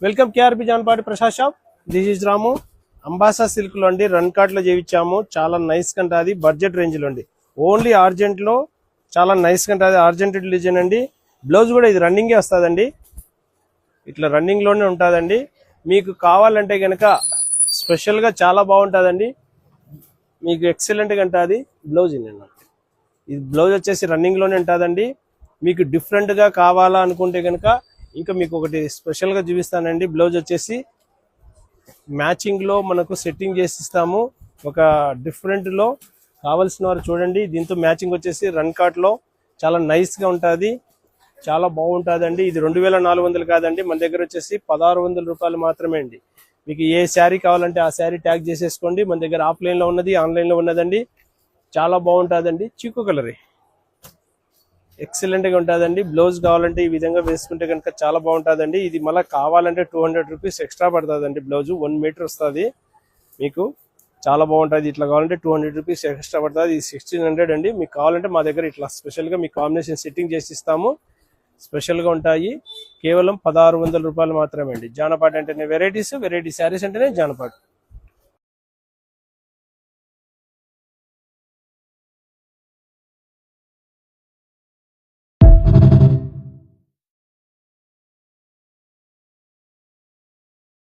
Welcome KRP జాన్పాటి Prasad shop. This is Ramu. అంబాసా silk లో అండి, రన్ కార్ట్ లో చేయించాము. చాలా నైస్ కంటది, బడ్జెట్ రేంజ్ లో అండి. ఓన్లీ ఆర్జెంట్ లో చాలా నైస్ కంటది, ఆర్జెంట్ డిజైన్ అండి. బ్లౌజ్ కూడా ఇది రన్నింగే వస్తుందండి, ఇట్లా రన్నింగ్ లోనే ఉంటుందండి. మీకు కావాలంటే కనుక స్పెషల్ గా చాలా బాగుంటుందండి, మీకు ఎక్సలెంట్ గా ఉంటుంది. బ్లౌజ్ ఇది బ్లౌజ్ వచ్చేసి రన్నింగ్ లోనే ఉంటుందండి. మీకు డిఫరెంట్ గా కావాలా అనుకుంటే కనుక ఇంకా మీకు ఒకటి స్పెషల్ గా చూపిస్తానండి. బ్లౌజ్ వచ్చేసి మ్యాచింగ్ లో మనకు సెట్టింగ్ చేసి ఇస్తాము. ఒక డిఫరెంట్ లో కావాల్సిన వారు చూడండి. దీంతో మ్యాచింగ్ వచ్చేసి రన్ కార్ట్ లో చాలా నైస్ గా ఉంటుంది, చాలా బాగుంటుందండి. ఇది 2400 కాదండి, మన దగ్గర వచ్చేసి 1600 రూపాయలు మాత్రమే అండి. మీకు ఏ శారీ కావాలంటే ఆ శారీ ట్యాగ్ చేసేసుకోండి. మన దగ్గర ఆఫ్లైన్ లో ఉన్నది, ఆన్లైన్ లో ఉన్నదండి. చాలా బాగుంటుందండి. చీకు కలర్ ఎక్సలెంట్ గా ఉంటుందండి. బ్లౌజ్ కావాలంటే ఈ విధంగా వేసుకుంటే కనుక చాలా బాగుంటుందండి. ఇది మళ్ళీ కావాలంటే 200 రూపీస్ ఎక్స్ట్రా పడుతుందండి. బ్లౌజ్ 1 మీటర్ వస్తుంది మీకు, చాలా బాగుంటుంది. ఇట్లా కావాలంటే 200 రూపీస్ ఎక్స్ట్రా పడుతుంది. ఇది 1600 అండి. మీకు కావాలంటే మా దగ్గర ఇట్లా స్పెషల్ గా మీకు కాంబినేషన్ సెట్టింగ్ చేసి ఇస్తాము. స్పెషల్ గా ఉంటాయి. కేవలం 1600 రూపాయలు మాత్రమే అండి. జానపాట్ అంటేనే వెరైటీ శారీస్ అంటేనే జానపాట్.